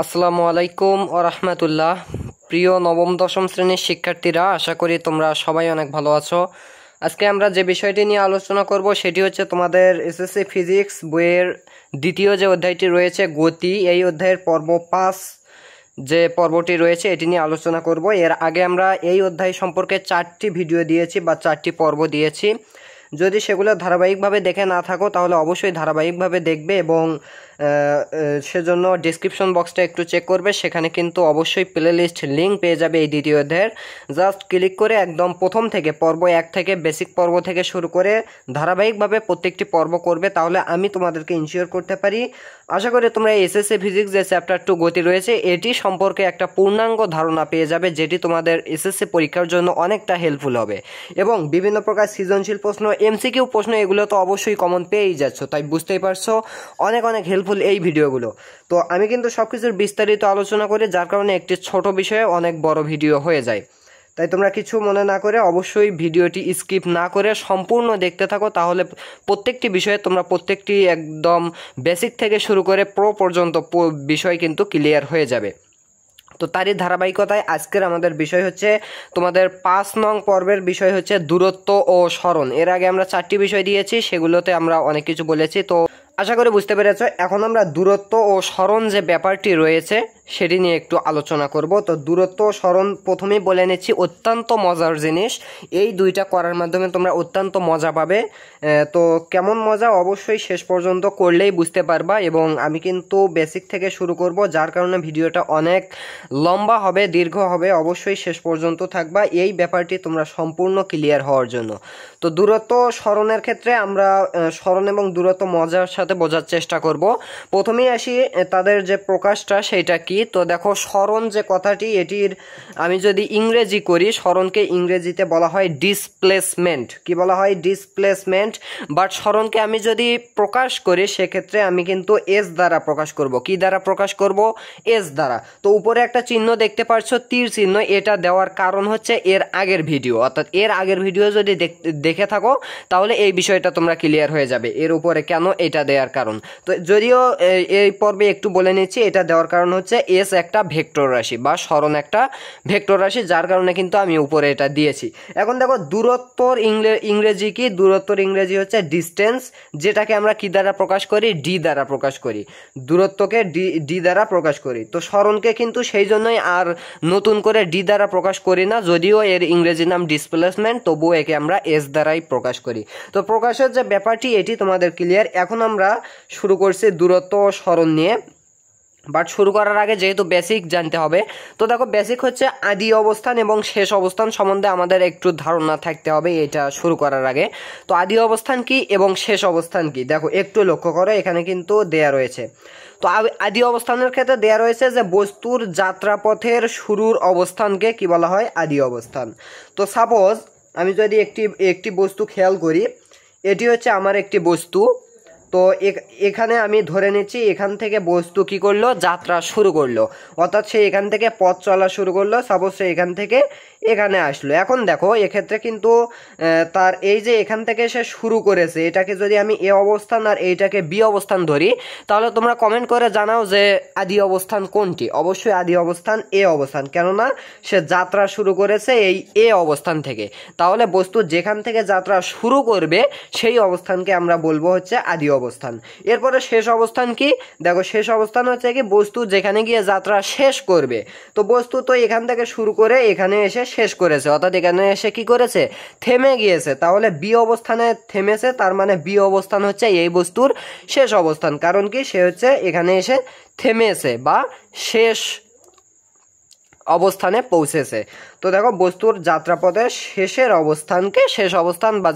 আসসালামু আলাইকুম ও রাহমাতুল্লাহ। প্রিয় নবম দশম শ্রেণীর শিক্ষার্থীরা, আশা করি তোমরা সবাই অনেক ভালো আছো। আজকে আমরা যে বিষয়টি নিয়ে আলোচনা করব সেটি হচ্ছে তোমাদের এসএসসি ফিজিক্স বইয়ের দ্বিতীয় যে অধ্যায়টি রয়েছে গতি, এই অধ্যায়ের পর্ব 5 যে পর্বটি রয়েছে এটি নিয়ে আলোচনা করব। এর আগে আমরা এই অধ্যায় সম্পর্কে 4টি ভিডিও দিয়েছি বা 4টি পর্ব দিয়েছি। যদি সেগুলো ধারাবাহিকভাবে দেখে না থাকো তাহলে অবশ্যই ধারাবাহিকভাবে দেখবে এবং সেজন্য ডিসক্রিপশন বক্সটা একটু চেক করবে, সেখানে কিন্তু অবশ্যই প্লে লিস্ট লিঙ্ক পেয়ে যাবে এই দ্বিতীয় অধ্যায়ের। জাস্ট ক্লিক করে একদম প্রথম থেকে পর্ব 1 থেকে বেসিক পর্ব থেকে শুরু করে ধারাবাহিকভাবে প্রত্যেকটি পর্ব করবে, তাহলে আমি তোমাদেরকে ইনশিওর করতে পারি আশা করি তোমরা এসএসসি ফিজিক্স যে চ্যাপ্টার 2 গতি রয়েছে এটি সম্পর্কে একটা পূর্ণাঙ্গ ধারণা পেয়ে যাবে, যেটি তোমাদের এসএসসি পরীক্ষার জন্য অনেকটা হেল্পফুল হবে। এবং বিভিন্ন প্রকার সৃজনশীল প্রশ্ন, এমসিকিউ প্রশ্ন, এগুলো তো অবশ্যই কমন পেয়েই যাচ্ছ, তাই বুঝতেই পারছো অনেক অনেক হেল্পফুল এই ভিডিওগুলো। তো আমি কিন্তু সব কিছুর বিস্তারিত আলোচনা করি, যার কারণে একটি ছোট বিষয়ে অনেক বড় ভিডিও হয়ে যায়। তাই তোমরা কিছু মনে না করে অবশ্যই ভিডিওটি স্কিপ না করে সম্পূর্ণ দেখতে থাকো, তাহলে প্রত্যেকটি বিষয়ে তোমরা প্রত্যেকটি একদম বেসিক থেকে শুরু করে প্রো পর্যন্ত বিষয় কিন্তু ক্লিয়ার হয়ে যাবে। তো তারই ধারাবাহিকতায় আজকের আমাদের বিষয় হচ্ছে তোমাদের 5 নং পর্বের বিষয় হচ্ছে দূরত্ব ও সরণ। এর আগে আমরা 4টি বিষয় দিয়েছি, সেগুলোতে আমরা অনেক কিছু বলেছি, তো আশা করি বুঝতে পেরেছ। এখন আমরা দূরত্ব ও সরণ যে ব্যাপারটি রয়েছে সেটি নিয়ে একটু আলোচনা করব। তো দূরত্ব ও সরণ প্রথমেই বলে নিচ্ছি, অত্যন্ত মজার জিনিস। এই দুইটা করার মাধ্যমে তোমরা অত্যন্ত মজা পাবে। তো কেমন মজা অবশ্যই শেষ পর্যন্ত করলেই বুঝতে পারবা। এবং আমি কিন্তু বেসিক থেকে শুরু করব, যার কারণে ভিডিওটা অনেক লম্বা হবে, দীর্ঘ হবে। অবশ্যই শেষ পর্যন্ত থাকবা এই ব্যাপারটি তোমরা সম্পূর্ণ ক্লিয়ার হওয়ার জন্য। তো দূরত্ব সরণের ক্ষেত্রে আমরা সরণ এবং দূরত্ব মজার সাথে বোঝার চেষ্টা করব। প্রথমেই আসি তাদের যে প্রকাশটা সেটা কি। তো দেখো, সরণ যে কথাটি, এটির আমি যদি ইংরেজি করি, সরণকে ইংরেজিতে বলা হয় ডিসপ্লেসমেন্ট। কি বলা হয়? ডিসপ্লেসমেন্ট। বাট সরণকে আমি যদি প্রকাশ করি সেক্ষেত্রে আমি কিন্তু এস দ্বারা প্রকাশ করব। কি দ্বারা প্রকাশ করব? এস দ্বারা। তো উপরে একটা চিহ্ন দেখতে পাচ্ছ, তীর চিহ্ন, এটা দেওয়ার কারণ হচ্ছে এর আগের ভিডিও, অর্থাৎ এর আগের ভিডিও যদি দেখে থাকো তাহলে এই বিষয়টা তোমরা ক্লিয়ার হয়ে যাবে এর উপরে কেন এটা দেওয়ার কারণ। তো যদিও এই পর্বে একটু বলে নিচ্ছি, এটা দেওয়ার কারণ হচ্ছে এস একটা ভেক্টর রাশি বা সরণ একটা ভেক্টর রাশি, যার কারণে কিন্তু আমি উপরে এটা দিয়েছি। এখন দেখো, দূরত্বর ইংরেজি কি? দূরত্বর ইংরেজি হচ্ছে ডিস্টেন্স, যেটাকে আমরা কি দ্বারা প্রকাশ করি? ডি দ্বারা প্রকাশ করি। দূরত্বকে ডি দ্বারা প্রকাশ করি। তো সরণকে কিন্তু সেই জন্যই আর নতুন করে ডি দ্বারা প্রকাশ করি না, যদিও এর ইংরেজি নাম ডিসপ্লেসমেন্ট, তবুও একে আমরা এস দ্বারাই প্রকাশ করি। তো প্রকাশের যে ব্যাপারটি এটি তোমাদের ক্লিয়ার। এখন আমরা শুরু করছি দূরত্ব ও সরণ নিয়ে। বাট শুরু করার আগে যেহেতু বেসিক জানতে হবে, তো দেখো, বেসিক হচ্ছে আদি অবস্থান এবং শেষ অবস্থান সম্বন্ধে আমাদের একটু ধারণা থাকতে হবে এটা শুরু করার আগে। তো আদি অবস্থান কি এবং শেষ অবস্থান কি, দেখো একটু লক্ষ্য করো, এখানে কিন্তু দেয়া রয়েছে। তো আদি অবস্থানের ক্ষেত্রে দেয়া রয়েছে যে বস্তুর যাত্রাপথের শুরুর অবস্থানকে কি বলা হয়? আদি অবস্থান। তো সাপোজ আমি যদি একটি বস্তু খেয়াল করি, এটি হচ্ছে আমার একটি বস্তু। তো এখানে আমি ধরে নিচ্ছি এখান থেকে বস্তু কি করলো? যাত্রা শুরু করলো, অর্থাৎ সে এখান থেকে পথ চলা শুরু করলো। সাপোজ সে এখান থেকে এখানে আসলো। এখন দেখো, এক্ষেত্রে কিন্তু তার এই যে এখান থেকে সে শুরু করেছে, এটাকে যদি আমি এ অবস্থান আর এইটাকে বি অবস্থান ধরি, তাহলে তোমরা কমেন্ট করে জানাও যে আদি অবস্থান কোনটি। অবশ্যই আদি অবস্থান এ অবস্থান, কেননা সে যাত্রা শুরু করেছে এই এ অবস্থান থেকে। তাহলে বস্তু যেখান থেকে যাত্রা শুরু করবে সেই অবস্থানকে আমরা বলবো হচ্ছে আদি অবস্থান। এরপরে শেষ অবস্থান কি? দেখো, শেষ অবস্থান হচ্ছে কি বস্তু যেখানে গিয়ে যাত্রা শেষ করবে। তো বস্তু তো এখান থেকে শুরু করে এখানে এসে শেষ করেছে, অর্থাৎ এখানে এসে কি করেছে? থেমে গিয়েছে। তাহলে বি অবস্থানে থেমেছে, তার মানে বি অবস্থান হচ্ছে এই বস্তুর শেষ অবস্থান। কারণ কি? সে হচ্ছে এখানে এসে থেমেছে বা শেষ অবস্থানে পৌঁছেছে। তো দেখো, বস্তুর যাত্রাপথের শেষের অবস্থানকে শেষ অবস্থান বা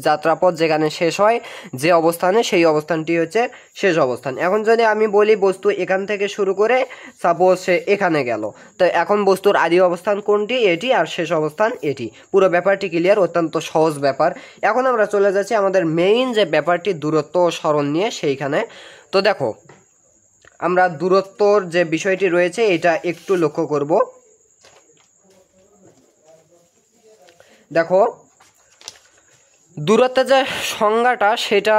যাত্রাপথ যেখানে শেষ হয় যে অবস্থানে, সেই অবস্থানটি হচ্ছে শেষ অবস্থান। এখন যদি আমি বলি বস্তু এখান থেকে শুরু করে সাপোজ সে এখানে গেল, তো এখন বস্তুর আদি অবস্থান কোনটি? এটি, আর শেষ অবস্থান এটি। পুরো ব্যাপারটি ক্লিয়ার, অত্যন্ত সহজ ব্যাপার। এখন আমরা চলে যাচ্ছি আমাদের মেইন যে ব্যাপারটি দূরত্ব ও সরণ নিয়ে, সেইখানে। তো দেখো, আমরা দূরত্বর যে বিষয়টি রয়েছে এটা একটু লক্ষ্য করব। দেখো, দূরত্বের যে সংজ্ঞাটা সেটা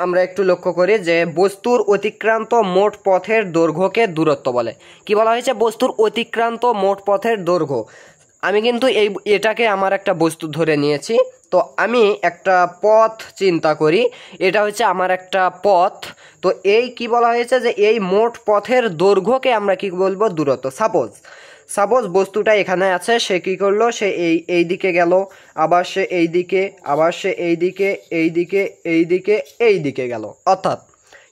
আমরা একটু লক্ষ্য করি যে বস্তুর অতিক্রান্ত মোট পথের দৈর্ঘ্যকে দূরত্ব বলে। কি বলা হয়েছে? বস্তুর অতিক্রান্ত মোট পথের দৈর্ঘ্য। আমি কিন্তু এটাকে আমার একটা বস্তু ধরে নিয়েছি। তো আমি একটা পথ চিন্তা করি, এটা হচ্ছে আমার একটা পথ। তো এই কি বলা হয়েছে যে এই মোট পথের দৈর্ঘ্যকে আমরা কি বলবো? দূরত্ব। সাপোজ বস্তুটা এখানে আছে, সে কি করলো? সে এই দিকে গেল, আবার সে এই দিকে, আবার সে এই দিকে, এই দিকে, এই দিকে, এই দিকে গেল। অর্থাৎ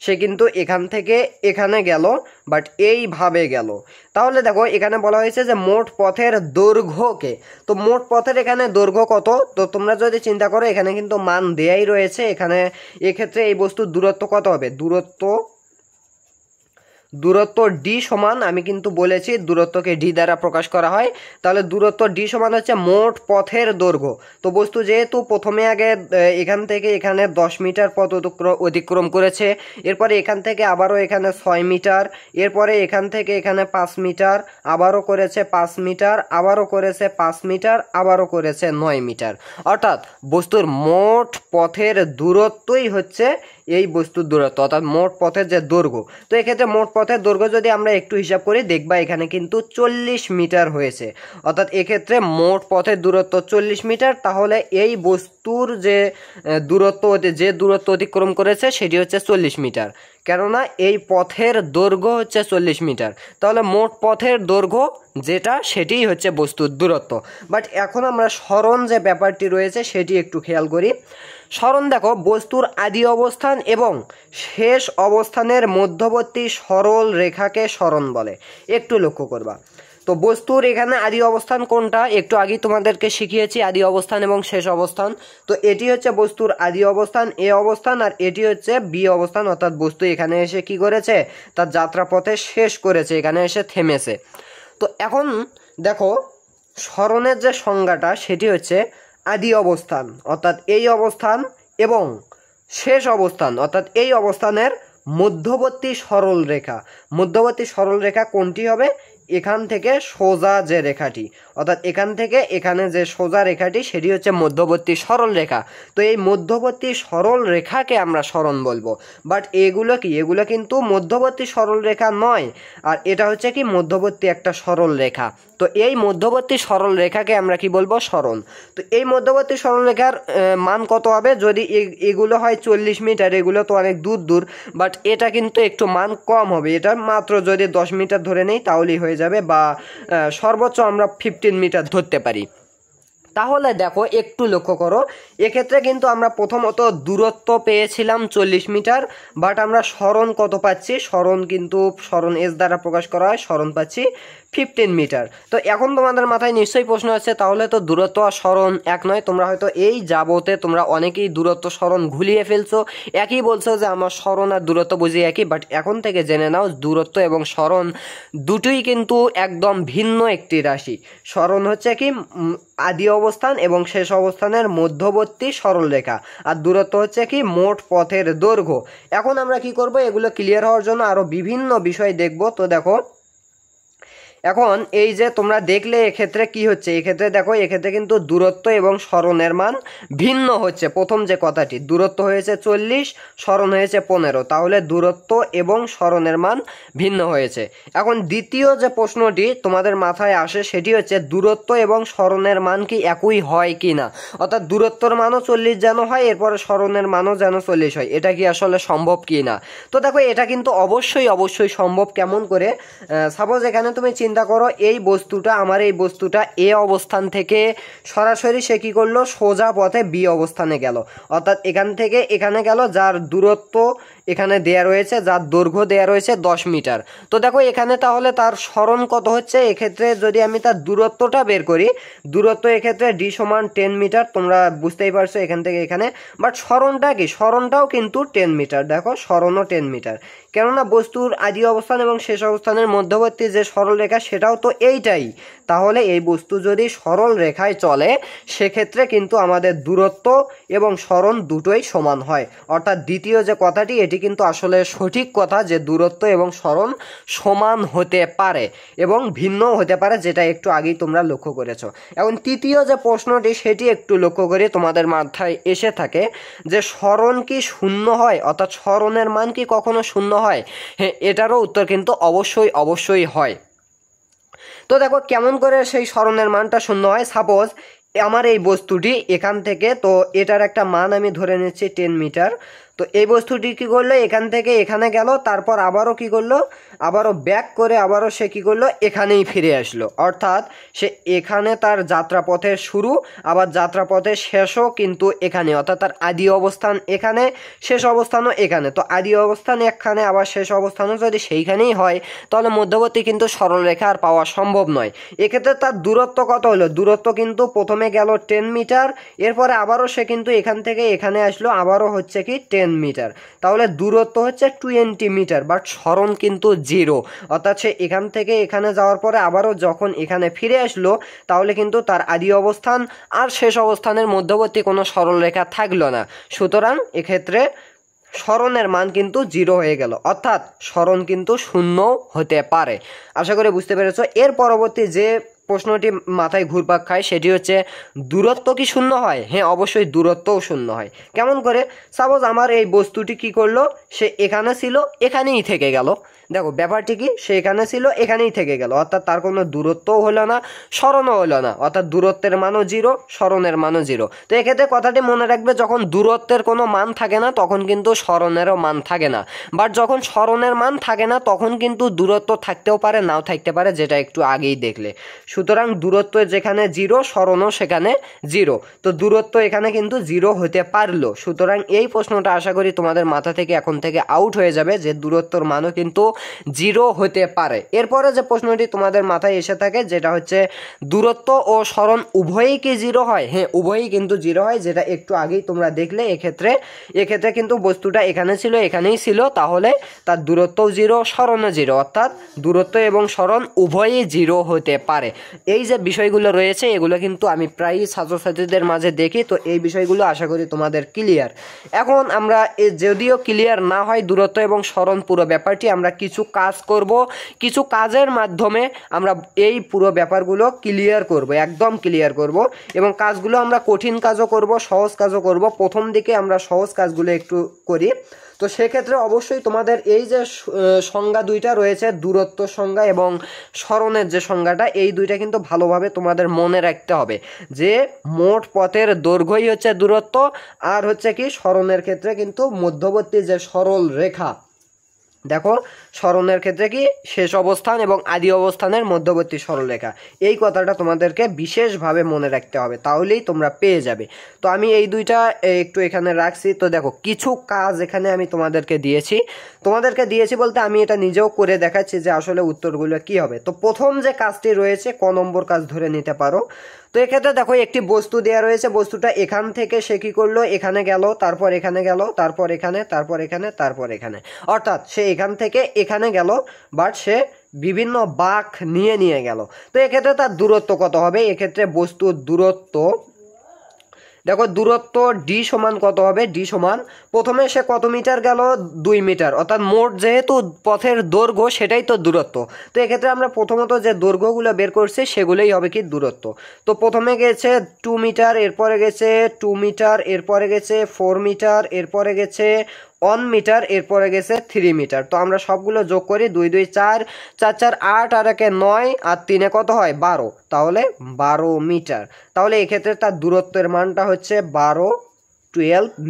সে কিন্তু এখান থেকে এখানে গেল, বাট এইভাবে গেল। তাহলে দেখো এখানে বলা হয়েছে যে মোট পথের দৈর্ঘ্যকে। তো মোট পথের এখানে দৈর্ঘ্য কত? তো তোমরা যদি চিন্তা করো, এখানে কিন্তু মান দেয়াই রয়েছে। এখানে এক্ষেত্রে এই বস্তুর দূরত্ব কত হবে? দূরত্ব ডি সমান, আমি কিন্তু বলেছি দূরত্বকে ডি দ্বারা প্রকাশ করা হয়। তাহলে দূরত্ব ডি সমান হচ্ছে মোট পথের দৈর্ঘ্য। তো বস্তু যেহেতু প্রথমে আগে এখান থেকে এখানে 10 মিটার পথ অতিক্রম করেছে, এরপরে এখান থেকে আবারও এখানে 6 মিটার, এরপরে এখান থেকে এখানে 5 মিটার, আবারও করেছে 5 মিটার, আবারও করেছে 5 মিটার, আবারও করেছে 9 মিটার। অর্থাৎ বস্তুর মোট পথের দূরত্বই হচ্ছে এই বস্তুর দূরত্ব, অর্থাৎ মোট পথের যে দৈর্ঘ্য। তো এক্ষেত্রে মোট পথের দৈর্ঘ্য যদি আমরা একটু হিসাব করি, দেখবা এখানে কিন্তু 40 মিটার হয়েছে। অর্থাৎ এক্ষেত্রে মোট পথের দূরত্ব 40 মিটার। তাহলে এই বস্তুর যে দূরত্ব অতিক্রম করেছে সেটি হচ্ছে 40 মিটার, কেননা এই পথের দৈর্ঘ্য হচ্ছে 40 মিটার। তাহলে মোট পথের দৈর্ঘ্য যেটা, সেটিই হচ্ছে বস্তুর দূরত্ব। বাট এখন আমরা সরণ যে ব্যাপারটি রয়েছে সেটি একটু খেয়াল করি। সরণ দেখো, বস্তুর আদি অবস্থান এবং শেষ অবস্থানের মধ্যবর্তী সরল রেখাকে সরণ বলে। একটু লক্ষ্য করবা। তো বস্তুর এখানে আদি অবস্থান কোনটা? একটু আগে তোমাদেরকে শিখিয়েছি আদি অবস্থান এবং শেষ অবস্থান। তো এটি হচ্ছে বস্তুর আদি অবস্থান, এ অবস্থান, আর এটি হচ্ছে বি অবস্থান। অর্থাৎ বস্তু এখানে এসে কি করেছে? তার যাত্রাপথে শেষ করেছে, এখানে এসে থেমেছে। তো এখন দেখো সরণের যে সংজ্ঞাটা সেটি হচ্ছে আদি অবস্থান অর্থাৎ এই অবস্থান এবং শেষ অবস্থান অর্থাৎ এই অবস্থানের মধ্যবর্তী সরল রেখা। মধ্যবর্তী সরল রেখা কোনটি হবে? এখান থেকে সোজা যে রেখাটি, অর্থাৎ এখান থেকে এখানে যে সোজা রেখাটি, সেটি হচ্ছে মধ্যবর্তী সরল রেখা। তো এই মধ্যবর্তী সরল রেখাকে আমরা সরণ বলবো। বাট এগুলো কি? এগুলো কিন্তু মধ্যবর্তী সরল রেখা নয়, আর এটা হচ্ছে কি মধ্যবর্তী একটা সরল রেখা। তো এই মধ্যবর্তী সরল রেখাকে আমরা কি বলবো? সরণ। তো এই মধ্যবর্তী সরল রেখার মান কত হবে? যদি এগুলো হয় 40 মিটার, এগুলো তো অনেক দূর, বাট এটা কিন্তু একটু মান কম হবে। এটা মাত্র যদি 10 মিটার ধরে নেই তাহলেই হয়ে যাবে, বা সর্বোচ্চ আমরা 15 মিটার ধরতে পারি। তাহলে দেখো একটু লক্ষ্য করো, এক্ষেত্রে কিন্তু আমরা প্রথমত দূরত্ব পেয়েছিলাম 40 মিটার, বাট আমরা সরণ কত পাচ্ছি? সরণ এস দ্বারা প্রকাশ করা হয়, সরণ পাচ্ছি 15 মিটার। তো এখন তোমাদের মাথায় নিশ্চয়ই প্রশ্ন আছে, তাহলে তো দূরত্ব আর সরণ এক নয়। তোমরা হয়তো এই যাবতে তোমরা অনেকেই দূরত্ব সরণ ঘুলিয়ে ফেলছো, একই বলছো যে আমার সরণ আর দূরত্ব বুঝি একই। বাট এখন থেকে জেনে নাও, দূরত্ব এবং সরণ দুটোই কিন্তু একদম ভিন্ন একটি রাশি। সরণ হচ্ছে কি আদি অবস্থান এবং শেষ অবস্থানের মধ্যবর্তী সরল রেখা, আর দূরত্ব হচ্ছে কি মোট পথের দৈর্ঘ্য। এখন আমরা কি করব? এগুলো ক্লিয়ার হওয়ার জন্য আরো বিভিন্ন বিষয় দেখব। তো দেখো এখন এই যে তোমরা দেখলে এক্ষেত্রে কি হচ্ছে, এক্ষেত্রে দেখো এক্ষেত্রে কিন্তু দূরত্ব এবং সরণের মান ভিন্ন হচ্ছে। প্রথম যে কথাটি, দূরত্ব হয়েছে 40, সরণ হয়েছে 15, তাহলে দূরত্ব এবং সরণের মান ভিন্ন হয়েছে। এখন দ্বিতীয় যে প্রশ্নটি তোমাদের মাথায় আসে সেটি হচ্ছে দূরত্ব এবং সরণের মান কি একই হয় কি না, অর্থাৎ দূরত্বর মানও 40 যেন হয়, এরপরে সরণের মানও যেন 40 হয়, এটা কি আসলে সম্ভব কি না? তো দেখো এটা কিন্তু অবশ্যই সম্ভব। কেমন করে? সাপোজ এখানে তুমি চিন্তা করো, এই বস্তুটা এ অবস্থান থেকে সরাসরি সে কি করলো? সোজা পথে বি অবস্থানে গেল, অর্থাৎ এখান থেকে এখানে গেল, যার দূরত্ব এখানে দেয়া রয়েছে, যার দৈর্ঘ্য দেয়া রয়েছে 10 মিটার। তো দেখো এখানে তাহলে তার সরণ কত হচ্ছে? এক্ষেত্রে যদি আমি তার দূরত্বটা বের করি, দূরত্ব এক্ষেত্রে ডি সমান 10 মিটার, তোমরা বুঝতেই পারছো এখান থেকে এখানে। বাট সরণটা কি? সরণটাও কিন্তু 10 মিটার। দেখো সরণও 10 মিটার, কেননা বস্তুর আদি অবস্থান এবং শেষ অবস্থানের মধ্যবর্তী যে সরল রেখা সেটাও তো এইটাই। তাহলে এই বস্তু যদি সরল রেখায় চলে, সেক্ষেত্রে কিন্তু আমাদের দূরত্ব এবং সরণ দুটোই সমান হয়। অর্থাৎ দ্বিতীয় যে কথাটি, এটি এটি কিন্তু আসলে সঠিক কথা যে দূরত্ব এবং সরণ সমান হতে পারে এবং ভিন্ন হতে পারে, যেটা একটু আগেই তোমরা লক্ষ্য করেছো। এখন তৃতীয় যে প্রশ্নটি সেটি একটু লক্ষ্য করে তোমাদের মাথায় এসে থাকে যে সরণ কি শূন্য হয়, অর্থাৎ সরণের মান কি কখনো শূন্য হয়? হ্যাঁ, এটারও উত্তর কিন্তু অবশ্যই হয়। তো দেখো কেমন করে সেই সরণের মানটা শূন্য হয়। সাপোজ আমার এই বস্তুটি এখান থেকে, তো এটার একটা মান আমি ধরে নিচ্ছি 10 মিটার। তো এই বস্তুটি কী করলো, এখান থেকে এখানে গেল, তারপর আবারও কী করলো, আবারও ব্যাক করে আবারও সে কী করলো, এখানেই ফিরে আসলো। অর্থাৎ সে এখানে তার যাত্রাপথের শুরু, আবার যাত্রাপথের শেষও কিন্তু এখানে, অর্থাৎ তার আদি অবস্থান এখানে, শেষ অবস্থানও এখানে। তো আদি অবস্থান এখানে, আবার শেষ অবস্থানও যদি সেইখানেই হয়, তাহলে মধ্যবর্তী কিন্তু সরলরেখা আর পাওয়া সম্ভব নয়। এক্ষেত্রে তার দূরত্ব কত হলো, দূরত্ব কিন্তু প্রথমে গেল 10 মিটার, এরপরে আবারও সে কিন্তু এখান থেকে এখানে আসলো, আবারও হচ্ছে কি 10 মিটার। তাহলে দূরত্ব হচ্ছে 20 মিটার, বাট সরণ কিন্তু 0। অর্থাৎ সে এখান থেকে এখানে যাওয়ার পরে আবারও যখন এখানে ফিরে আসলো, তাহলে কিন্তু তার আদি অবস্থান আর শেষ অবস্থানের মধ্যবর্তী কোনো সরলরেখা থাকলো না। সুতরাং এক্ষেত্রে সরণের মান কিন্তু 0 হয়ে গেল, অর্থাৎ সরণ কিন্তু শূন্য হতে পারে। আশা করি বুঝতে পেরেছো। এর পরবর্তী যে প্রশ্নটি মাথায় ঘুরপাক খায় সেটি হচ্ছে দূরত্ব কি শূন্য হয়? হ্যাঁ, অবশ্যই দূরত্বও শূন্য হয়। কেমন করে? সাপোজ আমার এই বস্তুটি কি করলো, সে এখানে ছিল, এখানেই থেকে গেল। দেখো ব্যাপারটি কি, সে এখানে ছিল, এখানেই থেকে গেল, অর্থাৎ তার কোনো দূরত্বও হলো না, সরণও হলো না, অর্থাৎ দূরত্বের মানও 0, সরণের মানও 0। তো এক্ষেত্রে কথাটি মনে রাখবে, যখন দূরত্বের কোনো মান থাকে না তখন কিন্তু সরণেরও মান থাকে না, বাট যখন সরণের মান থাকে না তখন কিন্তু দূরত্ব থাকতেও পারে, নাও থাকতে পারে, যেটা একটু আগেই দেখলে। সুতরাং দূরত্ব যেখানে 0, সরণও সেখানে 0। তো দূরত্ব এখানে কিন্তু 0 হতে পারলো। সুতরাং এই প্রশ্নটা আশা করি তোমাদের মাথা থেকে এখন থেকে আউট হয়ে যাবে যে দূরত্বর মানও কিন্তু 0 হতে পারে। এরপরে যে প্রশ্নটি তোমাদের মাথায় এসে থাকে যেটা হচ্ছে দূরত্ব ও সরণ উভয়ই কি 0 হয়? হ্যাঁ, উভয়ই কিন্তু 0 হয়, যেটা একটু আগেই তোমরা দেখলে। এক্ষেত্রে কিন্তু বস্তুটা এখানে ছিল, এখানেই ছিল, তাহলে তার দূরত্বও 0, সরণও 0, অর্থাৎ দূরত্ব এবং সরণ উভয়ই 0 হতে পারে। এই যে বিষয়গুলো রয়েছে এগুলো কিন্তু আমি প্রায়ই ছাত্রছাত্রীদের মাঝে দেখি। তো এই বিষয়গুলো আশা করি তোমাদের ক্লিয়ার। এখন আমরা যদিও ক্লিয়ার না হয় দূরত্ব এবং সরণ পুরো ব্যাপারটি, আমরা কিছু কাজ করব, কিছু কাজের মাধ্যমে আমরা এই পুরো ব্যাপারগুলো ক্লিয়ার করব, একদম ক্লিয়ার করব। এবং কাজগুলো আমরা কঠিন কাজও করব, সহজ কাজও করব। প্রথম দিকে আমরা সহজ কাজগুলো একটু করি। তো সেক্ষেত্রে অবশ্যই তোমাদের এই যে সংজ্ঞা দুইটা রয়েছে, দূরত্ব সংজ্ঞা এবং সরণের যে সংজ্ঞাটা, এই দুইটা কিন্তু ভালোভাবে তোমাদের মনে রাখতে হবে যে মোট পথের দৈর্ঘ্যই হচ্ছে দূরত্ব, আর হচ্ছে কি সরণের ক্ষেত্রে কিন্তু মধ্যবর্তী যে সরল রেখা, দেখো সরণের ক্ষেত্রে কি শেষ অবস্থান এবং আদি অবস্থানের মধ্যবর্তী সরলরেখা, এই কথাটা তোমাদেরকে বিশেষভাবে মনে রাখতে হবে, তাহলেই তোমরা পেয়ে যাবে। তো আমি এই দুইটা একটু এখানে রাখছি। তো দেখো কিছু কাজ এখানে আমি তোমাদেরকে দিয়েছি বলতে আমি এটা নিজেও করে দেখাচ্ছি যে আসলে উত্তরগুলো কি হবে। তো প্রথম যে কাজটি রয়েছে, ক নম্বর কাজ ধরে নিতে পারো। তো এক্ষেত্রে দেখো একটি বস্তু দেওয়া রয়েছে, বস্তুটা এখান থেকে সে কি করলো, এখানে গেল, তারপর এখানে গেল, তারপর এখানে, তারপর এখানে, তারপর এখানে, অর্থাৎ সে এখান থেকে এখানে গেল, বাট সে বিভিন্ন বাঁক নিয়ে গেল। তো এক্ষেত্রে তার দূরত্ব কত হবে? এক্ষেত্রে বস্তুর দূরত্ব, দেখো দূরত্ব ডি সমান কত হবে? ডি সমান প্রথমে সে কত মিটার গেল? 2 মিটার, অর্থাৎ মোট যেহেতু পথের দৈর্ঘ্য সেটাই তো দূরত্ব। তো এক্ষেত্রে আমরা প্রথমত যে দৈর্ঘ্যগুলো বের করছি সেগুলোই হবে কি দূরত্ব। তো প্রথমে গেছে 2 মিটার, এরপরে গেছে 2 মিটার, এরপরে গেছে 4 মিটার, এরপরে গেছে 1 মিটার, এরপরে গেছে 3 মিটার। তো আমরা সবগুলো যোগ করি, 2 2 4, 4 4 8, আর 1 9, আর 3 কত হয়? 12, তাহলে 12 মিটার। তাহলে এক্ষেত্রে তার দূরত্বের মানটা হচ্ছে 12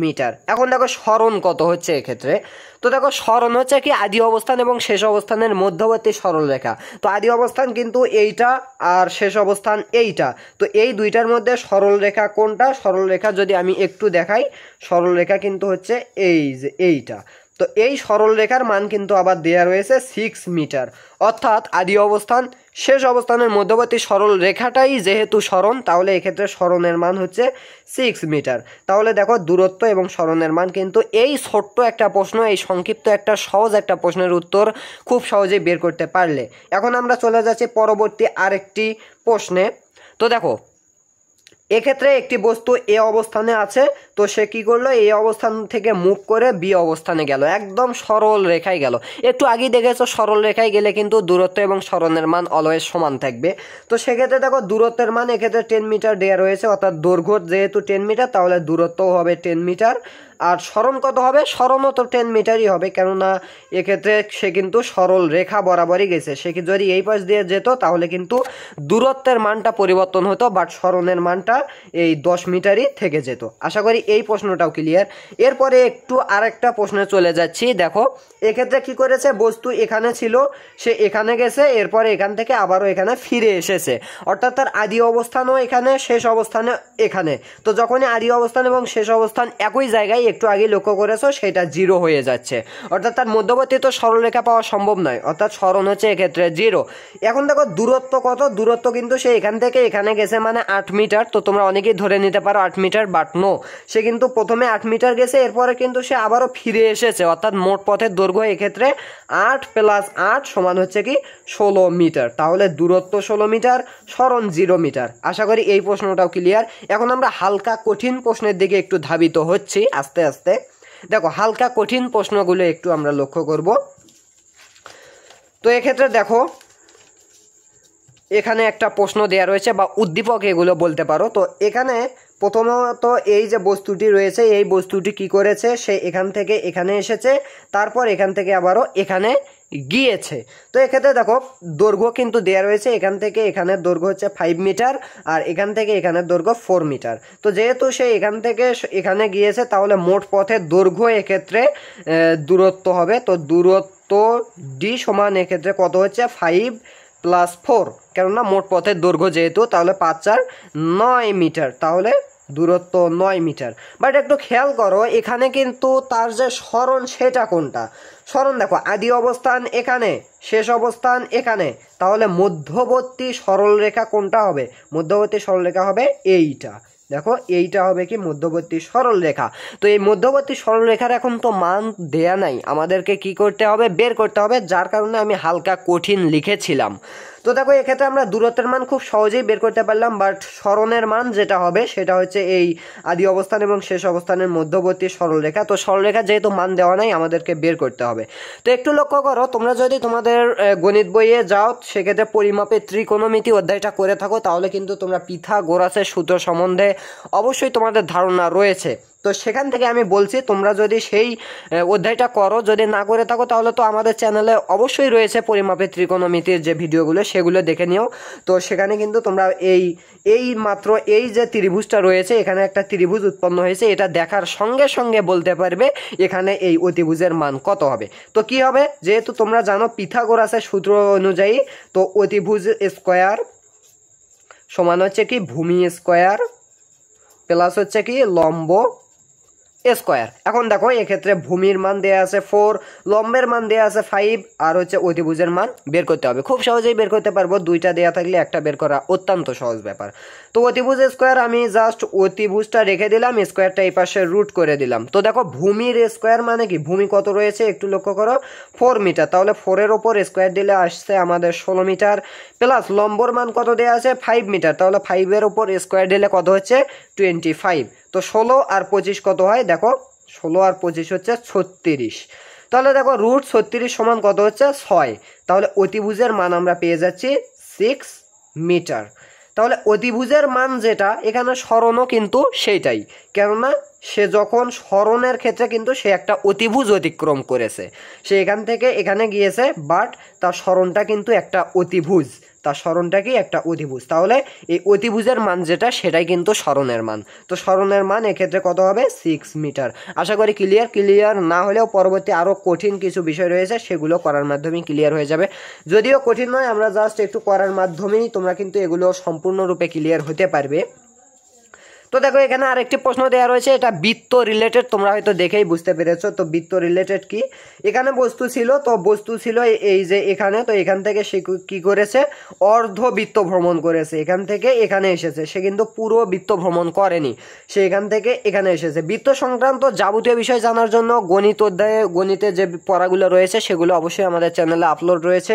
মিটার। এখন দেখো সরণ কত হচ্ছে এক্ষেত্রে। তো দেখো সরণ হচ্ছে কি আদি অবস্থান এবং শেষ অবস্থানের মধ্যবর্তী সরলরেখা। তো আদি অবস্থান কিন্তু এইটা, আর শেষ অবস্থান এইটা। তো এই দুইটার মধ্যে সরলরেখা কোনটা? সরলরেখা যদি আমি একটু দেখাই, সরলরেখা কিন্তু হচ্ছে এই যে এইটা। তো এই সরলরেখার মান কিন্তু আবার দেয়া রয়েছে 6 মিটার, অর্থাৎ আদি অবস্থান শেষ অবস্থানের মধ্যবর্তী সরল রেখাটাই যেহেতু সরণ, তাহলে এক্ষেত্রে সরণের মান হচ্ছে 6 মিটার। তাহলে দেখো দূরত্ব এবং সরণের মান কিন্তু এই ছোট্ট একটা প্রশ্ন, এই সংক্ষিপ্ত একটা সহজ একটা প্রশ্নের উত্তর খুব সহজেই বের করতে পারলে। এখন আমরা চলে যাচ্ছি পরবর্তী আরেকটি প্রশ্নে। তো দেখো এক্ষেত্রে একটি বস্তু এ অবস্থানে আছে, তো সে কি করলো, এই অবস্থান থেকে মুভ করে বি অবস্থানে গেল, একদম সরল রেখায় গেল। একটু আগেই দেখেছো সরল রেখায় গেলে কিন্তু দূরত্ব এবং সরণের মান অলওয়েজ সমান থাকবে। তো সেক্ষেত্রে দেখো দূরত্বের মান এক্ষেত্রে 10 মিটার দেওয়া রয়েছে, অর্থাৎ দৈর্ঘ্য যেহেতু 10 মিটার তাহলে দূরত্বও হবে 10 মিটার। আর সরণ কত হবে, সরণও তো 10 মিটারই হবে, কেননা এক্ষেত্রে সে কিন্তু সরল রেখা বরাবরই গেছে। সে কি যদি এই পাশ দিয়ে যেত তাহলে কিন্তু দূরত্বের মানটা পরিবর্তন হতো, বাট সরণের মানটা এই 10 মিটারই থেকে যেত। আশা করি এই প্রশ্নটাও ক্লিয়ার। এরপরে একটু আরেকটা প্রশ্নে চলে যাচ্ছি। দেখো এক্ষেত্রে কি করেছে, বস্তু এখানে ছিল, সে এখানে গেছে, এরপরে এখান থেকে আবারও এখানে ফিরে এসেছে, অর্থাৎ তার আদি অবস্থানও এখানে, শেষ অবস্থানে এখানে। তো যখনই আদি অবস্থান এবং শেষ অবস্থান একই জায়গায়, একটু আগে লক্ষ্য করেছো সেটা 0 হয়ে যাচ্ছে, অর্থাৎ তার মধ্যবর্তী তো সরলরেখা পাওয়া সম্ভব নয়, অর্থাৎ সরণ হচ্ছে এক্ষেত্রে 0। এখন দেখো দূরত্ব কত, দূরত্ব কিন্তু সে এখান থেকে এখানে গেছে মানে 8 মিটার। তো তোমরা অনেকেই ধরে নিতে পারো 8 মিটার, বাট নো, সে কিন্তু প্রথমে 8 মিটার গেছে, এরপরে কিন্তু সে আবারও ফিরে এসেছে, অর্থাৎ মোট পথের দৈর্ঘ্য এক্ষেত্রে 8 + 8 সমান হচ্ছে কি 16 মিটার। তাহলে দূরত্ব 16 মিটার, সরণ 0 মিটার। আশা করি এই প্রশ্নটাও ক্লিয়ার। এখন আমরা হালকা কঠিন প্রশ্নের দিকে একটু ধাবিত হচ্ছি আস্তে আস্তে। দেখো হালকা কঠিন প্রশ্নগুলো একটু আমরা লক্ষ্য করব। তো এক্ষেত্রে দেখো এখানে একটা প্রশ্ন দেয়া রয়েছে বা উদ্দীপক এগুলো বলতে পারো। তো এখানে প্রথমত এই যে বস্তুটি রয়েছে, এই বস্তুটি কি করেছে, সে এখান থেকে এখানে এসেছে, তারপর এখান থেকে আবারও এখানে গিয়েছে। তো এক্ষেত্রে দেখো দৈর্ঘ্য কিন্তু দেয়া রয়েছে, এখান থেকে এখানের দৈর্ঘ্য হচ্ছে 5 মিটার, আর এখান থেকে এখানের দৈর্ঘ্য 4 মিটার। তো যেহেতু সে এখান থেকে এখানে গিয়েছে তাহলে মোট পথের দৈর্ঘ্য এক্ষেত্রে দূরত্ব হবে। তো দূরত্ব ডি সমান এক্ষেত্রে কত হচ্ছে 5 + 4, কেননা মোট পথের দৈর্ঘ্য যেহেতু, তাহলে 5 × 4 = 9 মিটার, তাহলে দূরত্ব 9 মিটার। বাট একটু খেয়াল করো এখানে কিন্তু তার যে সরণ সেটা কোনটা, সরণ দেখো আদি অবস্থান এখানে, শেষ অবস্থান এখানে, তাহলে মধ্যবর্তী সরলরেখা কোনটা হবে, মধ্যবর্তী সরলরেখা হবে এইটা। দেখো এইটা হবে কি মধ্যবর্তী সরলরেখা। তো এই মধ্যবর্তী সরলরেখার এখন তো মান দেয়া নাই, আমাদেরকে কি করতে হবে, বের করতে হবে, যার কারণে আমি হালকা কঠিন লিখেছিলাম। তো দেখো এক্ষেত্রে আমরা দূরত্বের মান খুব সহজেই বের করতে পারলাম, বাট সরণের মান যেটা হবে সেটা হচ্ছে এই আদি অবস্থান এবং শেষ অবস্থানের মধ্যবর্তী সরলরেখা। তো সরলরেখা যেহেতু মান দেওয়া নাই আমাদেরকে বের করতে হবে। তো একটু লক্ষ্য করো, তোমরা যদি তোমাদের গণিত বইয়ে যাও সেক্ষেত্রে পরিমাপের ত্রিকোণমিতি অধ্যায়টা করে থাকো, তাহলে কিন্তু তোমরা পিথাগোরাসের সূত্র সম্বন্ধে অবশ্যই তোমাদের ধারণা রয়েছে। তো সেখান থেকে আমি বলছি তোমরা যদি সেই অধ্যায়টা করো, যদি না করে থাকো তাহলে তো আমাদের চ্যানেলে অবশ্যই রয়েছে পরিমাপের ত্রিকোণমিতির যে ভিডিওগুলো, সেগুলো দেখে নিও। তো সেখানে কিন্তু তোমরা এই মাত্র এই যে ত্রিভুজটা রয়েছে, এখানে একটা ত্রিভুজ উৎপন্ন হয়েছে, এটা দেখার সঙ্গে সঙ্গে বলতে পারবে এখানে এই অতিভুজের মান কত হবে। তো কি হবে, যেহেতু তোমরা জানো পিথাগোরাসের সূত্র অনুযায়ী, তো অতিভুজ স্কোয়ার সমান হচ্ছে কি ভূমি স্কোয়ার প্লাস হচ্ছে কি লম্ব স্কোয়ার। এখন দেখো এক্ষেত্রে ভূমির মান দেয়া আছে 4, লম্বের মান দেয়া আছে 5, আর হচ্ছে অতিভুজের মান বের করতে হবে। খুব সহজেই বের করতে পারবো, দুইটা দেয়া থাকলে একটা বের করা অত্যন্ত সহজ ব্যাপার। তো অতিভুজ স্কোয়ার আমি জাস্ট অতিভুজটা রেখে দিলাম, স্কোয়ারটা এই পাশে রুট করে দিলাম। তো দেখো ভূমির স্কোয়ার মানে কি, ভূমি কত রয়েছে একটু লক্ষ্য করো 4 মিটার, তাহলে 4-এর ওপর স্কোয়ার দিলে আসছে আমাদের 16 মিটার, প্লাস লম্বর মান কত দেওয়া আছে 5 মিটার, তাহলে 5-এর ওপর স্কোয়ার দিলে কত হচ্ছে 25। তো 16 আর 25 কত হয়, দেখো 16 আর 25 হচ্ছে 36। তাহলে দেখো √36 সমান কত হচ্ছে 6, তাহলে অতিভুজের মান আমরা পেয়ে যাচ্ছি 6 মিটার। তাহলে অতিভুজের মান যেটা, এখানে সরণও কিন্তু সেইটাই, কেননা সে যখন সরণের ক্ষেত্রে কিন্তু সে একটা অতিভুজ অতিক্রম করেছে, সে এখান থেকে এখানে গিয়েছে, বাট তার সরণটা কিন্তু একটা অতিভুজ, তার সরণটা কি একটা অতিভুজ, তাহলে এই অতিভুজের মান যেটা সেটাই কিন্তু সরণের মান। তো সরণের মান এক্ষেত্রে কত হবে 6 মিটার। আশা করি ক্লিয়ার না হলেও পরবর্তী আরও কঠিন কিছু বিষয় রয়েছে সেগুলো করার মাধ্যমেই ক্লিয়ার হয়ে যাবে। যদিও কঠিন নয়, আমরা জাস্ট একটু করার মাধ্যমেই তোমরা কিন্তু এগুলো সম্পূর্ণরূপে ক্লিয়ার হতে পারবে। তো দেখো এখানে আরেকটি প্রশ্ন দেওয়া রয়েছে, এটা বৃত্ত রিলেটেড, তোমরা হয়তো দেখেই বুঝতে পেরেছো। তো বৃত্ত রিলেটেড কি, এখানে বস্তু ছিল, তো বস্তু ছিল এই যে এখানে, তো এখান থেকে সে কি করেছে, অর্ধবৃত্ত ভ্রমণ করেছে, এখান থেকে এখানে এসেছে, সে কিন্তু পুরো বৃত্ত ভ্রমণ করেনি, সে এখান থেকে এখানে এসেছে। বৃত্ত সংক্রান্ত যাবতীয় বিষয় জানার জন্য গণিত অধ্যায়ে গণিতে যে পড়াগুলো রয়েছে সেগুলো অবশ্যই আমাদের চ্যানেলে আপলোড রয়েছে।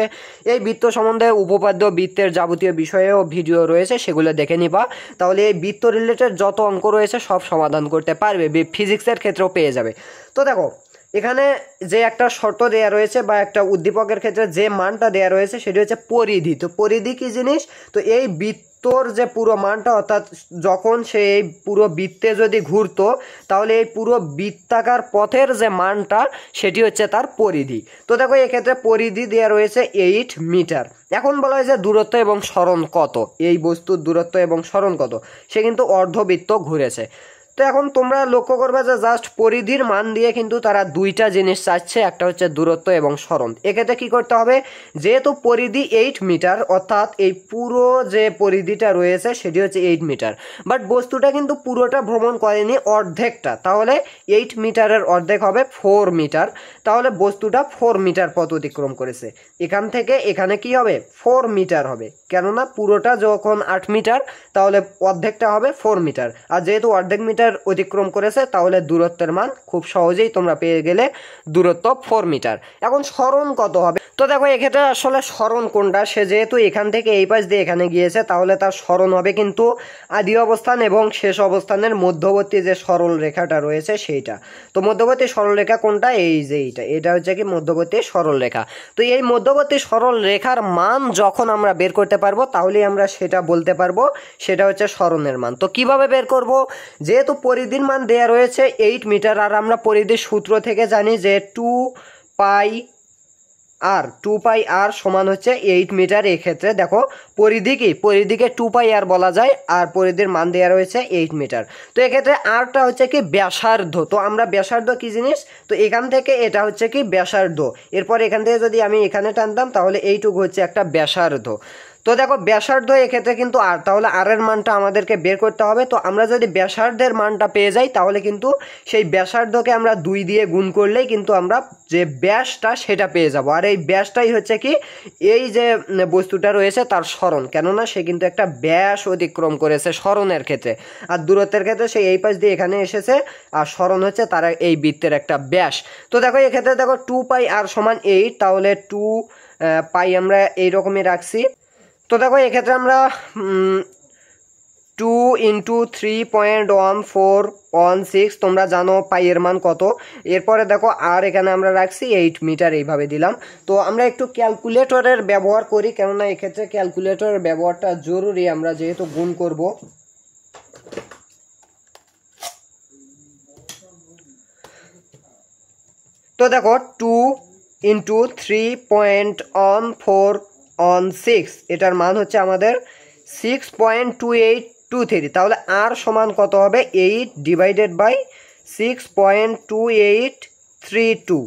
এই বৃত্ত সম্বন্ধে উপপাদ্য, বৃত্তের যাবতীয় বিষয়েও ভিডিও রয়েছে, সেগুলো দেখে নিবা, তাহলে এই বৃত্ত রিলেটেড যত অঙ্ক রয়েছে সব সমাধান করতে পারবে, ফিজিক্সের ক্ষেত্রেও পেয়ে যাবে। তো দেখো এখানে যে একটা শর্ত দেয়া রয়েছে বা একটা উদ্দীপকের ক্ষেত্রে যে মানটা দেয়া রয়েছে সেটি হচ্ছে পরিধি। তো পরিধি কি জিনিস, তো এই বৃত্তর যে পুরো মানটা, অর্থাৎ যখন সে এই পুরো বৃত্তে যদি ঘুরতো তাহলে এই পুরো বৃত্তাকার পথের যে মানটা সেটি হচ্ছে তার পরিধি। তো দেখো এক্ষেত্রে পরিধি দেওয়া রয়েছে 8 মিটার। এখন বলা হয়েছে দূরত্ব এবং সরণ কত, এই বস্তুর দূরত্ব এবং সরণ কত, সে কিন্তু অর্ধবৃত্ত ঘুরেছে। তো এখন তোমরা লক্ষ্য করবে যে জাস্ট পরিধির মান দিয়ে কিন্তু তারা দুইটা জিনিস চাচ্ছে, একটা হচ্ছে দূরত্ব এবং সরণ। এক্ষেত্রে কি করতে হবে, যেহেতু পরিধি 8 মিটার, অর্থাৎ এই পুরো যে পরিধিটা রয়েছে সেটি হচ্ছে 8 মিটার, বাট বস্তুটা কিন্তু পুরোটা ভ্রমণ করেনি, অর্ধেকটা, তাহলে 8 মিটারের অর্ধেক হবে 4 মিটার, তাহলে বস্তুটা 4 মিটার পথ অতিক্রম করেছে। এখান থেকে এখানে কি হবে, 4 মিটার হবে, কেননা পুরোটা যখন 8 মিটার তাহলে অর্ধেকটা হবে 4 মিটার, আর যেহেতু অর্ধেক মিটার অতিক্রম করেছে তাহলে দূরত্বের মান খুব সহজেই তোমরা পেয়ে গেলে, দূরত্ব 4 মিটার। এখন সরণ কত হবে, তো দেখো এক্ষেত্রে আসলে সরণ কোনটা, সে যেহেতু এখান থেকে এই পাশ দিয়ে এখানে গিয়েছে তাহলে তার সরণ হবে কিন্তু আদি অবস্থান এবং শেষ অবস্থানের মধ্যবর্তী যে সরল রেখাটা রয়েছে সেইটা। তো মধ্যবর্তী সরল রেখা কোনটা, এই যে এটা হচ্ছে কি মধ্যবর্তী সরল রেখা। তো এই মধ্যবর্তী সরল রেখার মান যখন আমরা বের করতে পারবো তাহলেই আমরা সেটা বলতে পারবো সেটা হচ্ছে সরণের মান। তো কিভাবে বের করব, যেহেতু পরিধির মান দেয়া রয়েছে 8 মিটার, আর আমরা পরিধির সূত্র থেকে জানি যে 2 পাই আর সমান হচ্ছে 8 মিটার। এক্ষেত্রে দেখো পরিধিকে 2 পাই আর বলা যায়, আর পরিধির মান দেওয়া রয়েছে 8 মিটার। তো এক্ষেত্রে আরটা হচ্ছে কি ব্যাসার্ধ। তো আমরা ব্যাসার্ধ কি জিনিস, তো এখান থেকে এটা হচ্ছে কি ব্যাসার্ধ, এরপর এখান থেকে যদি আমি এখানে টানতাম তাহলে এইটুকু হচ্ছে একটা ব্যাসার্ধ। তো দেখো ব্যাসার্ধ এক্ষেত্রে কিন্তু আর, তাহলে আর এর মানটা আমাদেরকে বের করতে হবে। তো আমরা যদি ব্যাসার্ধের মানটা পেয়ে যাই তাহলে কিন্তু সেই ব্যাসার্ধকে আমরা 2 দিয়ে গুণ করলেই কিন্তু আমরা যে ব্যাসটা সেটা পেয়ে যাব, আর এই ব্যাসটাই হচ্ছে কি এই যে বস্তুটা রয়েছে তার সরণ, কেননা সে কিন্তু একটা ব্যাস অতিক্রম করেছে সরণের ক্ষেত্রে, আর দূরত্বের ক্ষেত্রে সে এই পাশ দিয়ে এখানে এসেছে, আর সরণ হচ্ছে তার এই বৃত্তের একটা ব্যাস। তো দেখো এক্ষেত্রে দেখো 2 পাই আর সমান 8, তাহলে 2 পাই আমরা এইরকমই রাখছি। তো দেখো এক্ষেত্রে আমরা 2 × 3.1416, তোমরা জানো পাইয়ের মান কত। এরপরে দেখো আর এখানে আমরা রাখছি 8 মিটার, এইভাবে দিলাম। তো আমরা একটু ক্যালকুলেটরের ব্যবহার করি, কেননা এক্ষেত্রে ক্যালকুলেটরের ব্যবহারটা জরুরি, আমরা যেহেতু গুণ করব। তো দেখো 2 × 3.1416, এটার মান হচ্ছে আমাদের 6.2823, তাহলে আর সমান কত হবে, 8 / 6.2832,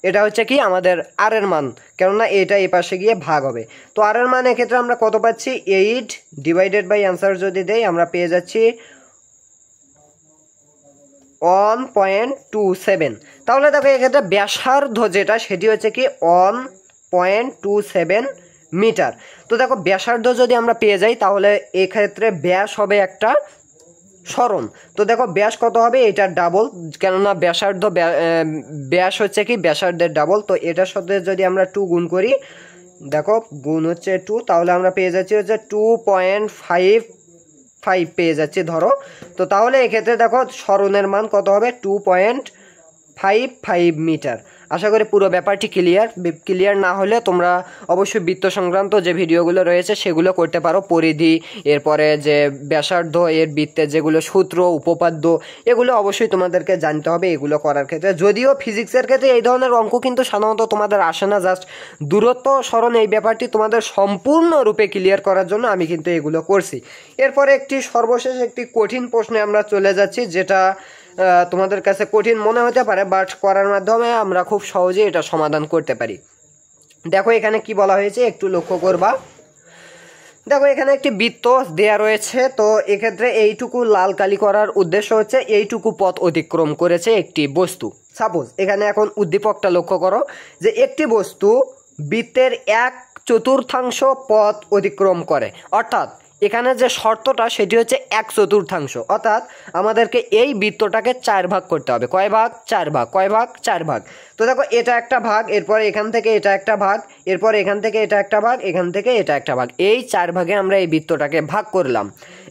এটা হচ্ছে কি আমাদের আর এর মান, কেননা এটা এই পাশে গিয়ে ভাগ হবে। তো আর এর মান এক্ষেত্রে আমরা কত পাচ্ছি, 8 / অ্যান্সার যদি দেই আমরা পেয়ে যাচ্ছি 1.27। তাহলে দেখো এক্ষেত্রে ব্যাসার্ধ যেটা সেটি হচ্ছে কি 1.27 মিটার। তো দেখো ব্যাসার্ধ যদি আমরা পেয়ে যাই তাহলে এক্ষেত্রে ব্যাস হবে একটা সরণ। তো দেখো ব্যাস কত হবে, এটার ডাবল, কেননা ব্যাস হচ্ছে কি ব্যাসার্ধের ডাবল। তো এটার সাথে যদি আমরা 2 গুণ করি, দেখো গুণ হচ্ছে 2, তাহলে আমরা পেয়ে যাচ্ছি হচ্ছে 2.55 পেয়ে যাচ্ছি ধরো। তো তাহলে এক্ষেত্রে দেখো সরণের মান কত হবে, 2.55 মিটার। আশা করি পুরো ব্যাপারটি ক্লিয়ার না হলে তোমরা অবশ্যই বৃত্ত সংক্রান্ত যে ভিডিওগুলো রয়েছে সেগুলো করতে পারো, পরিধি, এরপরে যে ব্যাসার্ধ, এর বৃত্তের যেগুলো সূত্র, উপপাদ্য, এগুলো অবশ্যই তোমাদেরকে জানতে হবে এগুলো করার ক্ষেত্রে। যদিও ফিজিক্সের ক্ষেত্রে এই ধরনের অঙ্ক কিন্তু সাধারণত তোমাদের আসে না, জাস্ট দূরত্ব সরণ এই ব্যাপারটি তোমাদের সম্পূর্ণরূপে ক্লিয়ার করার জন্য আমি কিন্তু এগুলো করছি। এরপরে সর্বশেষ একটি কঠিন প্রশ্নে আমরা চলে যাচ্ছি, যেটা তোমাদের কাছে কঠিন মনে হতে পারে, বাট করার মাধ্যমে আমরা খুব সহজেই এটা সমাধান করতে পারি। দেখো এখানে কি বলা হয়েছে একটু লক্ষ্য করবা। দেখো এখানে একটি বৃত্ত দেয়া রয়েছে, তো এক্ষেত্রে এইটুকু লাল কালি করার উদ্দেশ্য হচ্ছে এইটুকু পথ অতিক্রম করেছে একটি বস্তু। সাপোজ এখানে এখন উদ্দীপকটা লক্ষ্য করো যে একটি বস্তু বৃত্তের 1/4 পথ অতিক্রম করে, অর্থাৎ এখানে যে শর্তটা সেটি হচ্ছে 1/4, অর্থাৎ আমাদেরকে এই বৃত্তটাকে 4 ভাগ করতে হবে। কয় ভাগ? 4 ভাগ। কয় ভাগ? 4 ভাগ। তো দেখো এটা একটা ভাগ, এরপর এখান থেকে এটা একটা ভাগ, এরপর এখান থেকে এটা একটা ভাগ, এখান থেকে এটা একটা ভাগ, এই 4 ভাগে আমরা এই বৃত্তটাকে ভাগ করলাম।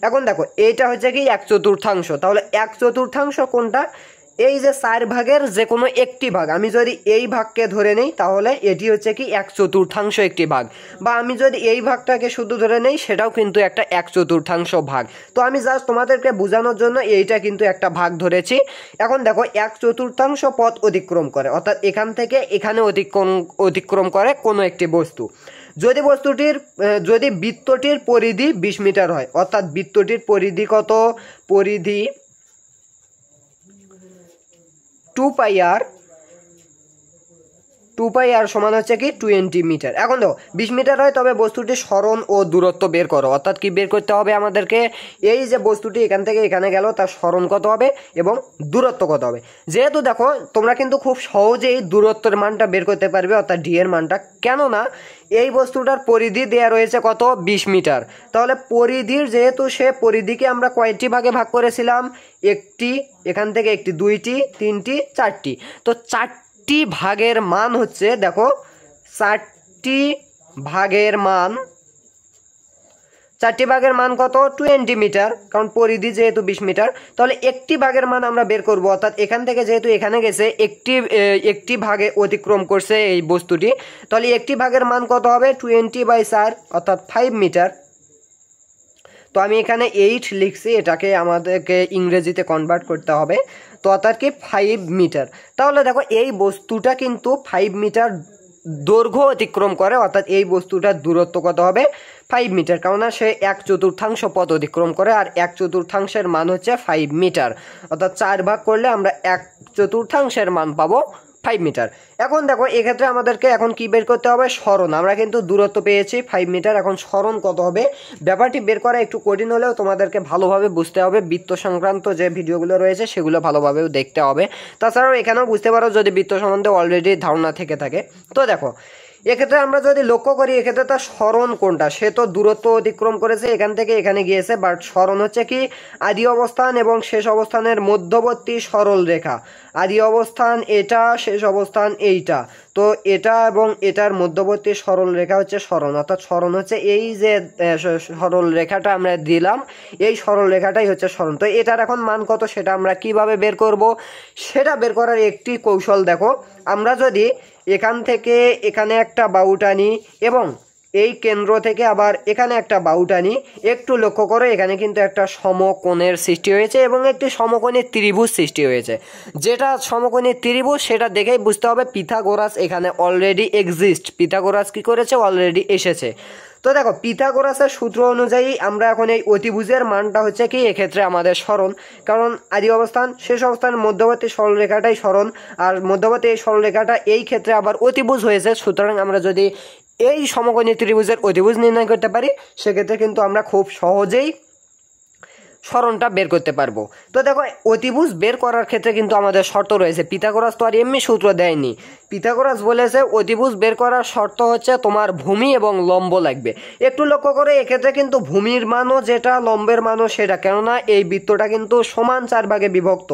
এখন দেখো এইটা হচ্ছে কি 1/4, তাহলে 1/4 কোনটা? এই যে 4 ভাগের যে কোনো একটি ভাগ, আমি যদি এই ভাগকে ধরে নেই তাহলে এটি হচ্ছে কি 1/4 একটি ভাগ, বা আমি যদি এই ভাগটাকে শুধু ধরে নেই সেটাও কিন্তু একটা 1/4 ভাগ। তো আমি জাস্ট তোমাদেরকে বোঝানোর জন্য এইটা কিন্তু একটা ভাগ ধরেছি। এখন দেখো 1/4 পথ অতিক্রম করে, অর্থাৎ এখান থেকে এখানে অতিক্রম করে কোনো একটি বস্তু। যদি বৃত্তটির পরিধি 20 মিটার হয়, অর্থাৎ বৃত্তটির পরিধি কত? পরিধি 2πr সমান হচ্ছে কি 20 মিটার। এখন দেখো 20 মিটার হয়, তবে বস্তুটির সরণ ও দূরত্ব বের করো, অর্থাৎ কি বের করতে হবে আমাদেরকে? এই যে বস্তুটি এখান থেকে এখানে গেল তার সরণ কত হবে এবং দূরত্ব কত হবে। যেহেতু দেখো তোমরা কিন্তু খুব সহজেই দূরত্বের মানটা বের করতে পারবে, অর্থাৎ ডি এর মানটা, কেননা এই বস্তুটার পরিধি দেয়া রয়েছে কত? 20 মিটার। তাহলে পরিধির যেহেতু সে পরিধিকে আমরা কয়টি ভাগে ভাগ করেছিলাম? একটি, এখান থেকে একটি, দুইটি, তিনটি, চারটি। তো চারটি ভাগের মান হচ্ছে, দেখো চারটি ভাগের মান কত? 20 মিটার, কারণ পরিধি যেহেতু 20 মিটার। তাহলে একটি ভাগের মান আমরা বের করব, অর্থাৎ এখান থেকে যেহেতু এখানে গেছে একটি ভাগে অতিক্রম করছে এই বস্তুটি, তাহলে একটি ভাগের মান কত হবে? 20/4, অর্থাৎ 5 মিটার। তো আমি এখানে 8 লিখছি, এটাকে আমাদেরকে ইংরেজিতে কনভার্ট করতে হবে, তো অর্থাৎ কি 5 মিটার। তাহলে দেখো এই বস্তুটা কিন্তু 5 মিটার দৈর্ঘ্য অতিক্রম করে, অর্থাৎ এই বস্তুটার দূরত্ব কত হবে? 5 মিটার, কারণ সে 1/4 পথ অতিক্রম করে, আর 1/4 মান হচ্ছে 5 মিটার, অর্থাৎ 4 ভাগ করলে আমরা 1/4 মান পাবো 5 মিটার। এখন দেখো এক্ষেত্রে আমাদেরকে এখন কি বের করতে হবে? সরণ। আমরা কিন্তু দূরত্ব পেয়েছি 5 মিটার, এখন সরণ কত হবে? ব্যাপারটি বের করা একটু কঠিন হলেও তোমাদেরকে ভালোভাবে বুঝতে হবে, বৃত্ত সংক্রান্ত যে ভিডিওগুলো রয়েছে সেগুলো ভালোভাবেও দেখতে হবে। তাছাড়াও এখানেও বুঝতে পারো যদি বৃত্ত সম্বন্ধে অলরেডি ধারণা থেকে থাকে। তো দেখো এক্ষেত্রে আমরা যদি লক্ষ্য করি, এক্ষেত্রে তার সরণ কোনটা? সে তো দূরত্ব অতিক্রম করেছে, এখান থেকে এখানে গিয়েছে, বাট সরণ হচ্ছে কি আদি অবস্থান এবং শেষ অবস্থানের মধ্যবর্তী সরল রেখা। আদি অবস্থান এটা, শেষ অবস্থান এইটা, তো এটা এবং এটার মধ্যবর্তী সরল রেখা হচ্ছে সরণ, অর্থাৎ সরণ হচ্ছে এই যে সরল রেখাটা আমরা দিলাম, এই সরল রেখাটাই হচ্ছে সরণ। তো এটার এখন মান কত সেটা আমরা কিভাবে বের করব? সেটা বের করার একটি কৌশল দেখো, আমরা যদি এখান থেকে এখানে একটা বাহু টানি এবং এই কেন্দ্র থেকে আবার এখানে একটা বাহু টানি, একটু লক্ষ্য করো এখানে কিন্তু একটা সমকোণের সৃষ্টি হয়েছে এবং একটি সমকোণী ত্রিভুজ সৃষ্টি হয়েছে। যেটা সমকোণী ত্রিভুজ সেটা দেখেই বুঝতে হবে পিথাগোরাস এখানে অলরেডি এক্সিস্ট। পিথাগোরাস কি করেছে? অলরেডি এসেছে। তো দেখো পিথাগোরাসের সূত্র অনুযায়ী আমরা এখন এই অতিভুজের মানটা হচ্ছে কি এক্ষেত্রে আমাদের সরণ, কারণ আদি অবস্থান শেষ অবস্থানের মধ্যবর্তী সরলরেখাটাই সরণ, আর মধ্যবর্তী এই সরলরেখাটা এই ক্ষেত্রে আবার অতিভুজ হয়েছে। সুতরাং আমরা যদি এই সমকোণী ত্রিভুজের অতিভুজ নির্ণয় করতে পারি সেক্ষেত্রে কিন্তু আমরা খুব সহজেই সরণটা বের করতে পারবো। তো দেখো অতিভুজ বের করার ক্ষেত্রে কিন্তু আমাদের শর্ত রয়েছে। পিথাগোরাস তো আর এমনি সূত্র দেয়নি, পিথাগোরাস বলেছে অতিভুজ বের করার শর্ত হচ্ছে তোমার ভূমি এবং লম্ব লাগবে। একটু লক্ষ্য করে এক্ষেত্রে কিন্তু ভূমির মানও যেটা, লম্বের মানও সেটা, কেননা এই বৃত্তটা কিন্তু সমান 4 ভাগে বিভক্ত।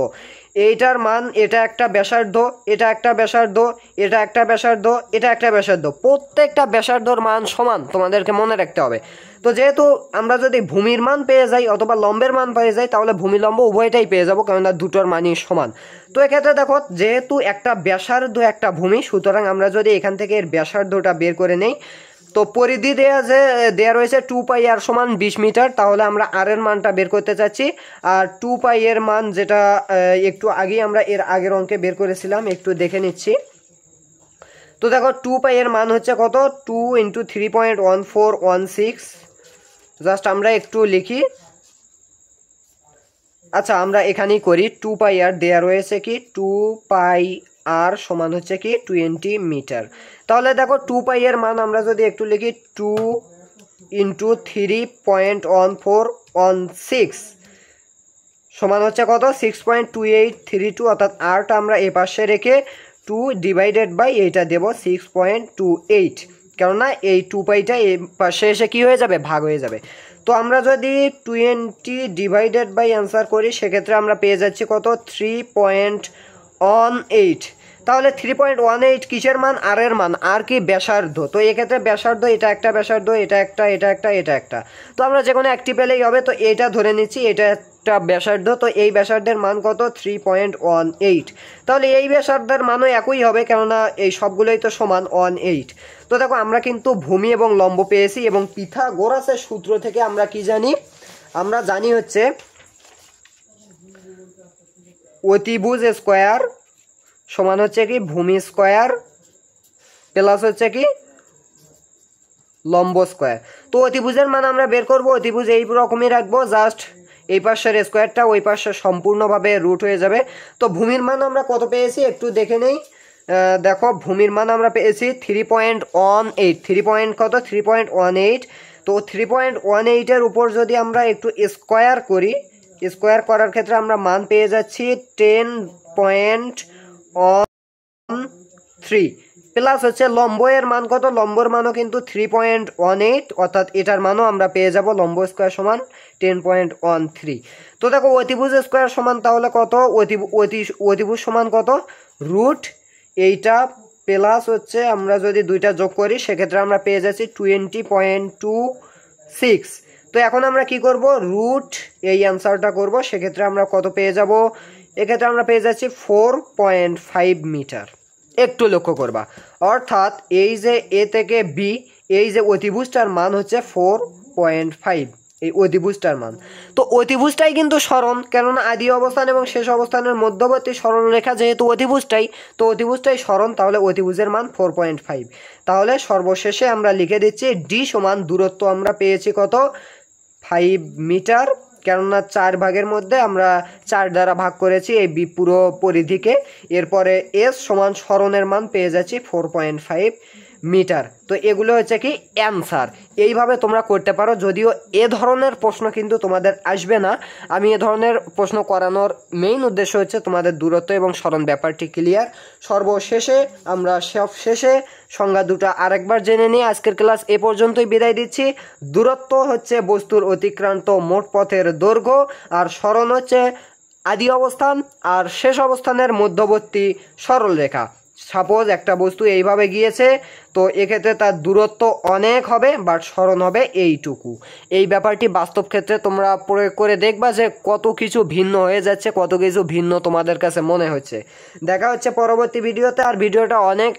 এইটার মান, এটা একটা ব্যাসার্ধ, এটা একটা ব্যাসার্ধ, এটা একটা ব্যাসার্ধ, এটা একটা ব্যাসার্ধ, প্রত্যেকটা ব্যাসার্ধর মান সমান, তোমাদেরকে মনে রাখতে হবে। তো যেহেতু আমরা যদি ভূমির মান পেয়ে যাই অথবা লম্বের মান পেয়ে যাই তাহলে ভূমি লম্ব উভয়টাই পেয়ে যাবো, কেননা দুটোর মানই সমান। তো এক্ষেত্রে দেখো যেহেতু একটা ব্যাসার্ধ একটা ভূমি, সুতরাং আমরা যদি এখান থেকে এর ব্যাসার্ধটা বের করে নেই, তো পরিধি দেয়া রয়েছে 2πr সমান 20 মিটার, তাহলে আমরা আর এর মানটা বের করতে চাচ্ছি। আর 2π এর মান যেটা একটু আগেই আমরা এর আগের অঙ্কে বের করেছিলাম, একটু দেখে নিচ্ছি। তো দেখো 2π এর মান হচ্ছে কত? 2 × 3.1416। জাস্ট আমরা একটু লিখি, আচ্ছা আমরা এখানেই করি। 2πr দেয়া রয়েছে কি 2πr সমান হচ্ছে কি 20 মিটার। তাহলে দেখো 2π এর মান আমরা যদি একটু লিখি 2 ইন্টু 3.1416 সমান হচ্ছে কত 6.2832, অর্থাৎ আরটা আমরা এ পাশে রেখে 2 ডিভাইডেড বাই এইটা দেব 6.28, কেননা এই 2 পাইটা এই পাশে এসে কি হয়ে যাবে ভাগ হয়ে যাবে। তো আমরা যদি 20 ডিভাইডেড বাই অ্যান্সার করি সেক্ষেত্রে আমরা পেয়ে যাচ্ছি কত 3.18। তাহলে 3.18 কিসের মান আর এর মান, আর কি ব্যাসার্ধ। তো এক্ষেত্রে ব্যাসার্ধ এটা একটা ব্যাসার্ধ, এটা একটা, এটা একটা, এটা একটা, তো আমরা যে কোনো একটি পেলেই হবে। তো এইটা ধরে নিচ্ছি এটা একটা ব্যাসার্ধ, তো এই ব্যাসার্ধের মান কত 3.18। তাহলে এই ব্যাসার্ধের মানও একই হবে, কেননা এই সবগুলোই তো সমান 18। তো দেখো আমরা কিন্তু ভূমি এবং লম্ব পেয়েছি, এবং পিথাগোরাসের সূত্র থেকে আমরা কি জানি, আমরা জানি হচ্ছে অতিভুজ স্কোয়ার সমান হচ্ছে কি ভূমি স্কোয়ার প্লাস হচ্ছে কি লম্ব স্কোয়ার। তো অতিভুজের মান আমরা বের করব, অতিভুজ এই রকমই রাখবো, জাস্ট এই পাশের স্কোয়ারটা ওই পাশে সম্পূর্ণভাবে রুট হয়ে যাবে। তো ভূমির মান আমরা কত পেয়েছি একটু দেখে নেই। দেখো ভূমির মান আমরা পেয়েছি 3.18, 3.18। তো 3.18-এর উপর যদি আমরা একটু স্কোয়ার করি, স্কোয়ার করার ক্ষেত্রে আমরা মান পেয়ে যাচ্ছি 10.13 প্লাস হচ্ছে লম্ব এর মান কত, লম্বর মানও কিন্তু 3.18, অর্থাৎ এটার মানও আমরা পেয়ে যাব লম্ব স্কোয়ার সমান 10.13। তো দেখো অতিভুজ স্কোয়ার সমান তাহলে কত, অতিভুজ সমান কত রুট এইটা প্লাস হচ্ছে আমরা যদি দুইটা যোগ করি সেক্ষেত্রে আমরা পেয়ে যাচ্ছি 20.26। তো এখন আমরা কি করব, রুট এই অ্যান্সারটা করব, সেক্ষেত্রে আমরা কত পেয়ে যাব, এক্ষেত্রে আমরা পেয়ে যাচ্ছি 4.5 মিটার। একটু লক্ষ্য করবা, অর্থাৎ এই যে এ থেকে বি এই যে অতিভুজটার মান হচ্ছে 4.5, এই অতিভুজটার মান। তো অতিভুজটাই কিন্তু সরণ, কেননা আদি অবস্থান এবং শেষ অবস্থানের মধ্যবর্তী সরলরেখা যেহেতু অতিভুজটাই, তো অতিভুজটাই সরণ, তাহলে অতিভুজের মান 4.5। তাহলে সর্বশেষে আমরা লিখে দিচ্ছি ডি সমান দূরত্ব আমরা পেয়েছি কত 5 মিটার, কেননা 4 ভাগের মধ্যে আমরা 4 দ্বারা ভাগ করেছি এই পুরো পরিধিকে। এরপরে এস সমান সরণের মান পেয়ে যাচ্ছি 4.5 মিটার। তো এগুলো হচ্ছে কি অ্যান্সার, এইভাবে তোমরা করতে পারো। যদিও এ ধরনের প্রশ্ন কিন্তু তোমাদের আসবে না, আমি এ ধরনের প্রশ্ন করানোর মেইন উদ্দেশ্য হচ্ছে তোমাদের দূরত্ব এবং সরণ ব্যাপারটি ক্লিয়ার। সর্বশেষে আমরা সবশেষে সংজ্ঞা দুটো আরেকবার জেনে নিয়ে আজকের ক্লাস এ পর্যন্তই বিদায় দিচ্ছি। দূরত্ব হচ্ছে বস্তুর অতিক্রান্ত মোট পথের দৈর্ঘ্য, আর সরণ হচ্ছে আদি অবস্থান আর শেষ অবস্থানের মধ্যবর্তী সরলরেখা। সাপোজ একটা বস্তু এইভাবে গিয়েছে, তো এক্ষেত্রে তার দূরত্ব অনেক হবে বাট সরণ হবে এইটুকু। এই ব্যাপারটি বাস্তব ক্ষেত্রে তোমরা প্রয়োগ করে দেখবা যে কত কিছু ভিন্ন হয়ে যাচ্ছে, কত কিছু ভিন্ন তোমাদের কাছে মনে হচ্ছে। দেখা হচ্ছে পরবর্তী ভিডিওতে। আর ভিডিওটা অনেক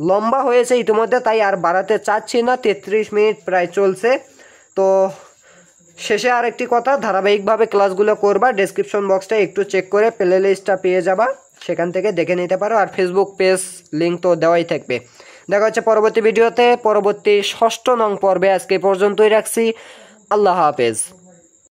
লম্বা হয়েছে ইতিমধ্যে, তাই আর বাড়াতে চাচ্ছি না, 33 মিনিট প্রায় চলছে। তো শেষে আরেকটি কথা, ধারাবাহিকভাবে ক্লাসগুলো করবা, ডেসক্রিপশন বক্সটা একটু চেক করে প্লে লিস্টটা পেয়ে যাবা, সেখান থেকে দেখে নিতে পারো। আর ফেসবুক পেজ লিঙ্ক তো দেওয়াই থাকবে। দেখা হচ্ছে পরবর্তী ভিডিওতে, পরবর্তী 6ষ্ঠ নং পর্বে। আজকে পর্যন্তই রাখছি, আল্লাহ হাফেজ।